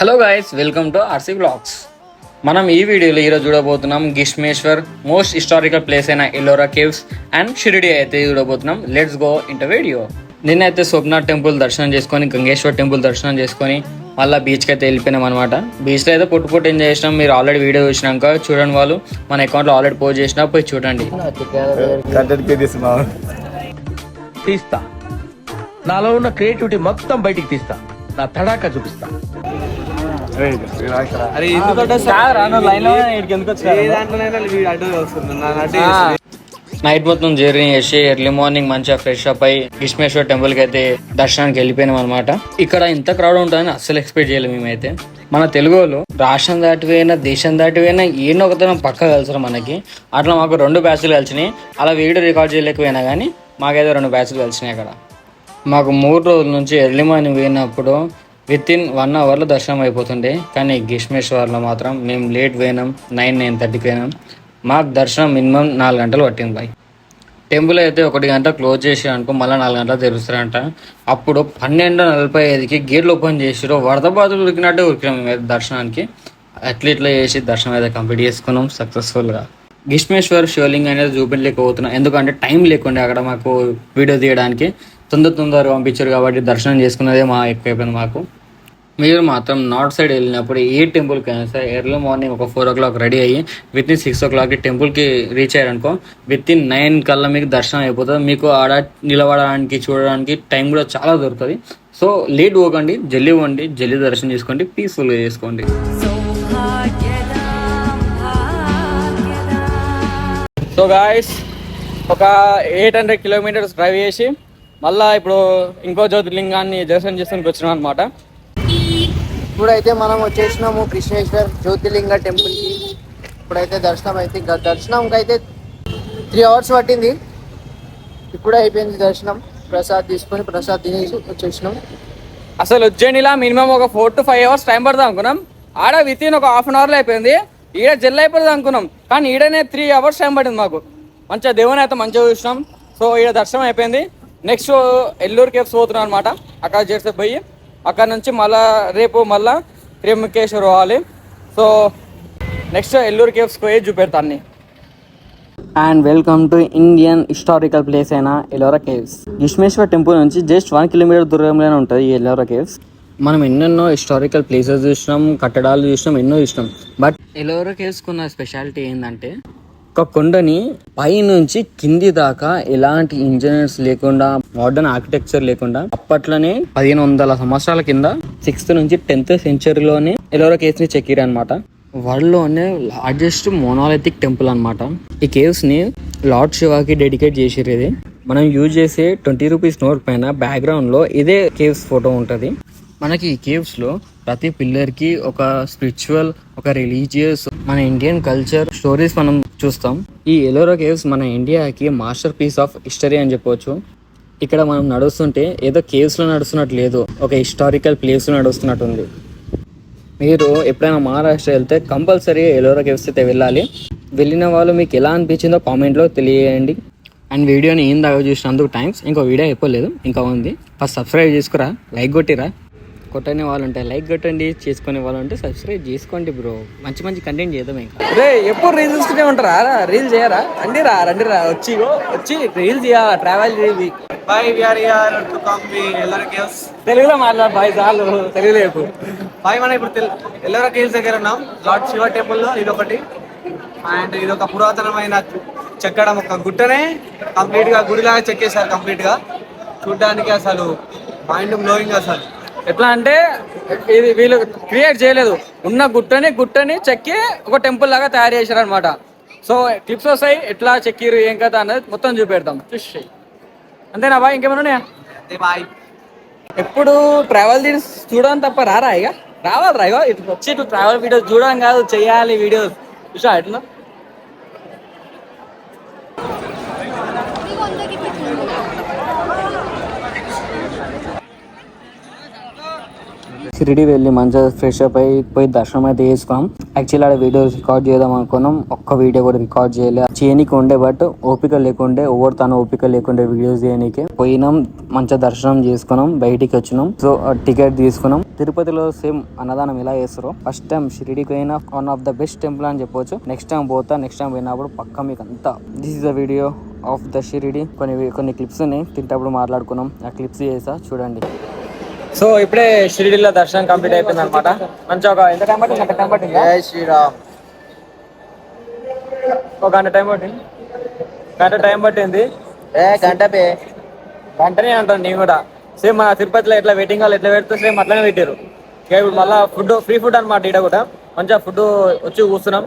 Hello guys, welcome to RC blogs. మనం ఈ వీడియోలో ఈరోజు చూడబోతున్నాం గిష్మేశ్వర్ మోస్ట్ హిస్టారికల్ ప్లేస్ అయిన ఎల్లోరా కేవ్స్ అండ్ షిరిడి అయితే చూడబోతున్నాం. Let's go into video. నిన్నైతే సోమనాథ్ టెంపుల్ దర్శనం చేసుకొని, గంగేశ్వర్ టెంపుల్ దర్శనం చేసుకొని మళ్ళీ బీచ్కి అయితే వెళ్ళిపోయినాం అనమాట. బీచ్లో అయితే పొట్టు ఎంజాయ్ చేసినాం. మీరు ఆల్రెడీ వీడియో చూసినాక చూడండి, వాళ్ళు మన అకౌంట్లో ఆల్రెడీ పోస్ట్ చేసినా పోయి చూడండి. తీస్తా, నాలో ఉన్న క్రియేటివిటీ మొత్తం బయటికి తీస్తా, నా తడాకా చూపిస్తా. నైట్ మొత్తం జర్నీ చేసి ఎర్లీ మార్నింగ్ మంచిగా ఫ్రెష్ అప్ అయ్యి గిష్మేశ్వర్ టెంపుల్ కి అయితే దర్శనానికి వెళ్ళిపోయినాం అనమాట. ఇక్కడ ఇంత క్రౌడ్ ఉంటుందని అస్సలు ఎక్స్పెక్ట్ చేయలేము మేమైతే. మన తెలుగు వాళ్ళు రాష్ట్రం దాటిపోయినా దేశం దాటిపోయినా ఏదో ఒకతనం పక్క కలిసారు మనకి. అట్లా మాకు 2 బ్యాచ్లు కలిసినాయి. అలా వీడియో రికార్డ్ చేయలేకపోయినా కానీ మాకైతే 2 బ్యాచ్లు కలిసినాయి. అక్కడ మాకు 3 రోజుల నుంచి ఎర్లీ మార్నింగ్ పోయినప్పుడు వితిన్ 1 అవర్లో దర్శనం అయిపోతుండే. కానీ గిష్మేశ్వర్లో మాత్రం మేము లేట్ పోయినాం, 9-9:30 పోయినాం. మాకు దర్శనం మినిమం 4 గంటలు పట్టింది బాయ్. టెంపుల్ అయితే 1 గంట క్లోజ్ చేసి అనుకో, మళ్ళీ 4 గంటలు తెరుస్తారంట. అప్పుడు 12:45కి గేట్లు ఓపెన్ చేసిరు. వరదబాదులు ఉరికినట్టే ఉరికినాం మేమైతే దర్శనానికి. ఇట్లా చేసి దర్శనం అయితే కంప్లీట్ చేసుకున్నాం సక్సెస్ఫుల్గా. గిష్మేశ్వర్ శివలింగం అనేది చూపించలేకపోతున్నాం, ఎందుకంటే టైం లేకుండే అక్కడ మాకు వీడియో తీయడానికి. తొందరగా పంపించారు కాబట్టి దర్శనం చేసుకున్నదే మా ఎక్కువైపోయింది మాకు. మీరు మాత్రం నార్త్ సైడ్ వెళ్ళినప్పుడు ఏ టెంపుల్కి అయినా సరే ఎర్లీ మార్నింగ్ ఒక 4 o'clock రెడీ అయ్యి వితిన్ 6 o'clock టెంపుల్కి రీచ్ అయ్యారనుకో, వితిన్ 9 కల్లా మీకు దర్శనం అయిపోతుంది. మీకు ఆడ నిలబడడానికి చూడడానికి టైం కూడా చాలా దొరుకుతుంది. సో లేట్ పోకండి, జల్దీ పోండి, జల్దీ దర్శనం చేసుకోండి, పీస్ఫుల్గా చేసుకోండి. సో గాయస్, ఒక 800 kilometers డ్రైవ్ చేసి మళ్ళీ ఇప్పుడు ఇంకో జ్యోతిర్లింగాన్ని దర్శనం చేసుకుని వచ్చినాం అనమాట. ఇప్పుడైతే మనం వచ్చేసినాము కృష్ణేశ్వర్ జ్యోతిర్లింగ టెంపుల్కి. ఇప్పుడైతే దర్శనం అయితే దర్శనంకి అయితే 3 hours పట్టింది. ఇప్పుడే అయిపోయింది దర్శనం. ప్రసాద్ తీసుకొని ప్రసాద్ తినేసి వచ్చేసినాం. అసలు ఉజ్జయినిలా మినిమం ఒక 4 to 5 hours టైం పడుతుంది అనుకున్నాం. ఆడ వితిన్ ఒక 1/2 hourలో అయిపోయింది. ఈడ జల్లి అయిపోతుంది అనుకున్నాం, కానీ ఈడనే 3 hours టైం పట్టింది మాకు. మంచిగా దేవుని అయితే మంచిగా చూసినాం. సో ఈడ దర్శనం అయిపోయింది. నెక్స్ట్ ఎల్లూరు కేవ్స్ పోతున్నాం అనమాట. అక్కడ చేస్తే పోయి అక్కడ నుంచి రేపు మళ్ళా త్రిముఖేశ్వర్ పోవాలి. సో నెక్స్ట్ ఎల్లూరు కేవ్స్ పోయి చూపెడతాన్ని. And welcome to Indian historical place అయిన ఎల్లోరా కేవ్స్. గిష్మేశ్వర్ టెంపుల్ నుంచి జస్ట్ 1 kilometer దూరంలోనే ఉంటుంది ఈ ఎల్లోరా కేవ్స్. మనం ఎన్నెన్నో హిస్టారికల్ ప్లేసెస్ చూసినాం, కట్టడాలు చూసినాం, ఎన్నో చూసినాం. బట్ ఎల్లోరా కేవ్స్ ఉన్న స్పెషాలిటీ ఏంటంటే, ఒక కొండని పైనుంచి కింది దాకా ఎలాంటి ఇంజనీర్స్ లేకుండా, మోడర్న్ ఆర్కిటెక్చర్ లేకుండా, అప్పట్లోనే 1500 సంవత్సరాల కింద 6th నుంచి 10th centuryలోనే ఎల్లోరా కేవ్స్ ని చెక్కిరు అనమాట. వరల్డ్ లోనే లార్జెస్ట్ మోనాలిథిక్ టెంపుల్ అనమాట. ఈ కేవ్స్ ని లార్డ్ శివాకి డెడికేట్ చేసిరు. ఇది మనం యూజ్ చేసే 20 rupees నోట్ పైన బ్యాక్గ్రౌండ్ లో ఇదే కేవ్స్ ఫోటో ఉంటది. మనకి ఈ కేవ్స్ లో ప్రతి పిల్లర్ కి ఒక స్పిరిచువల్, ఒక రిలీజియస్, మన ఇండియన్ కల్చర్ స్టోరీస్ మనం చూస్తాం. ఈ ఎల్లోరా కేవ్స్ మన ఇండియాకి మాస్టర్ పీస్ ఆఫ్ హిస్టరీ అని చెప్పవచ్చు. ఇక్కడ మనం నడుస్తుంటే ఏదో కేవ్స్ లో నడుస్తున్నట్టు లేదు, ఒక హిస్టారికల్ ప్లేస్ లో నడుస్తున్నట్టు ఉంది. మీరు ఎప్పుడైనా మహారాష్ట్ర వెళ్తే కంపల్సరీ ఎల్లోరా కేవ్స్ అయితే వెళ్ళాలి. వెళ్ళిన వాళ్ళు మీకు ఎలా అనిపించిందో కామెంట్లో తెలియజేయండి. అండ్ వీడియోని ఏం దాకా చూసినందుకు థ్యాంక్స్. ఇంకో వీడియో అయిపోలేదు, ఇంకా ఉంది. ఫస్ట్ సబ్స్క్రైబ్ చేసుకురా, లైక్ కొట్టిరా. కొట్టని వాళ్ళు ఉంటే లైక్ కొట్టండి, చేసుకునే వాళ్ళు ఉంటే సబ్స్క్రైబ్ చేసుకోండి బ్రో. మంచి మంచి కంటెంట్ చేద్దాం. ఇంకా రే ఎప్పుడు రీల్స్ చూస్తూనే ఉంటారా? రీల్స్ చేయరా? రండి వచ్చి రీల్స్ చేయాలా? ట్రావెల్ చేయాలి. తెలుగులో మాట్లాడు బాయ్, చాలు తెలుగులో చెప్పు బాయ్. మనం ఇప్పుడు ఎల్లోరా కేవ్స్ దగ్గర ఉన్నాం. లార్డ్ శివ టెంపుల్ లో ఇదొకటి. అండ్ ఇది ఒక పురాతనమైన చెక్కడం, ఒక గుట్టనే కంప్లీట్ గా గుడిలాగా చెక్కేశారు. కంప్లీట్ గా చూడడానికి అసలు మైండ్ బ్లోయింగ్. అసలు ఎట్లా అంటే ఇది వీళ్ళు క్రియేట్ చేయలేదు, ఉన్న గుట్టని చెక్కి ఒక టెంపుల్ లాగా తయారు చేశారు అనమాట. సో క్లిప్స్ వస్తాయి, ఎట్లా చెక్కిరు ఏం కదా అనేది మొత్తం చూపెడతాం. అంతేనా బాయ్? ఇంకేమన్నా బాయ్. ఎప్పుడు ట్రావెల్ తీసి చూడడం తప్ప రారా? ఇక రావాలి ఇక ఇటు వచ్చి ఇటు ట్రావెల్ వీడియోస్ చూడడం కాదు, చెయ్యాలి వీడియోస్. చూసా ఎట్లా షిరిడి వెళ్ళి మంచిగా ఫ్రెష్ అప్ అయిపోయి దర్శనం అయితే చేసుకున్నాం. యాక్చువల్లీ ఆడ వీడియో రికార్డ్ చేద్దాం అనుకున్నాం, ఒక్క వీడియో కూడా రికార్డ్ చేయనీకి ఉండే. బట్ ఓపిక లేకుండే, ఓపిక లేకుండే వీడియోస్ చేయనీకి. పోయినాం, మంచిగా దర్శనం చేసుకున్నాం, బయటికి వచ్చినాం. సో టికెట్ తీసుకున్నాం. తిరుపతిలో సేమ్ అన్నదానం ఎలా చేస్తారో ఫస్ట్ టైం షిరిడికి పోయిన one of the best temple అని చెప్పొచ్చు. నెక్స్ట్ టైం పోయినప్పుడు పక్కా మీకు అంతా this is the video of the Shirdi. కొన్ని క్లిప్స్ ఉన్నాయి తింటప్పుడు మాట్లాడుకున్నాం, ఆ క్లిప్స్ చేసా చూడండి. సో ఇప్పుడే షిరిడిలో దర్శనం కంప్లీట్ అయిపోయింది అనమాట. మంచిగా ఒక ఎంత టైం పట్టింది? టైం పట్టింది. జై శ్రీరామ్. ఒక గంట టైం పట్టింది. గంటనే అంటాను నేను కూడా. సేమ్ మన తిరుపతిలో ఎట్లా వెయిటింగ్ హాల్ ఎట్లా పెడితే సేమ్ అట్లనే పెట్టారు. ఇక ఇప్పుడు మళ్ళీ ఫ్రీ ఫుడ్ అనమాట. ఇక్కడ కూడా మంచిగా ఫుడ్ వచ్చి కూర్చున్నాం.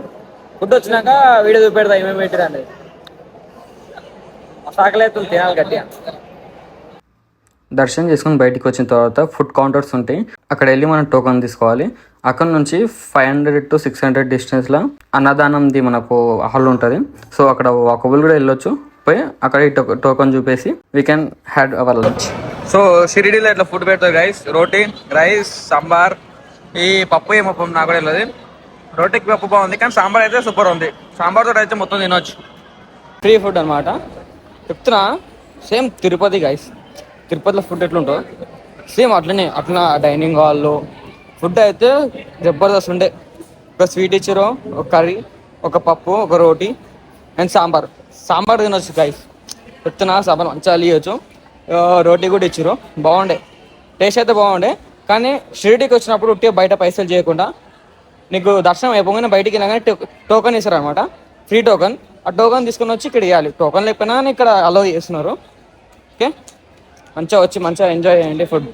ఫుడ్ వచ్చినాక వీడియో చూపెడతా ఏమేమి పెట్టారు అనేది. సాకలు అవుతుంది తినాలి గట్టిగా. దర్శనం చేసుకుని బయటికి వచ్చిన తర్వాత ఫుడ్ కౌంటర్స్ ఉంటాయి, అక్కడ వెళ్ళి మనం టోకన్ తీసుకోవాలి. అక్కడ నుంచి 500 to 600 డిస్టెన్స్లో అన్నదానంది మనకు హాల్ ఉంటుంది. సో అక్కడ వాకబుల్ కూడా వెళ్ళొచ్చు. పోయి అక్కడ టోకన్ చూపేసి we can had our lunch. So షిరిడీలో ఇట్లా ఫుడ్ పెడతారు గైస్. రోటీ, రైస్, సాంబార్, ఈ పప్పు ఏమో నాకు కూడా వెళ్ళదు. రోటీకి పప్పు బాగుంది కానీ సాంబార్ అయితే సూపర్ ఉంది. సాంబార్తో అయితే మొత్తం తినొచ్చు. ఫ్రీ ఫుడ్ అనమాట చెప్తున్నా. Same Tirupati guys. తిరుపతిలో ఫుడ్ ఎట్లుంటుందో సేమ్ అట్లా డైనింగ్ హాల్లో ఫుడ్ అయితే జబర్దస్త్ ఉండే. ఒక స్వీట్ ఇచ్చారు, ఒక కర్రీ, ఒక పప్పు, ఒక రోటీ అండ్ సాంబార్ తినొచ్చు గైస్. చెప్తున్నా సాంబార్ మంచిగా ఇవ్వచ్చు. రోటీ కూడా ఇచ్చారు, బాగుండే. టేస్ట్ అయితే బాగుండే. కానీ షిరిడీకి వచ్చినప్పుడు ఉట్టే బయట పైసలు చేయకుండా నీకు దర్శనం అయిపోగానే బయటికి వెళ్ళగానే టోకన్ ఇస్తారు అనమాట. Free token. ఆ టోకన్ తీసుకుని వచ్చి ఇక్కడ ఇవ్వాలి. టోకన్ లేకపోయినా ఇక్కడ అలో చేస్తున్నారు. ఓకే, మంచిగా వచ్చి మంచిగా ఎంజాయ్ చేయండి ఫుడ్.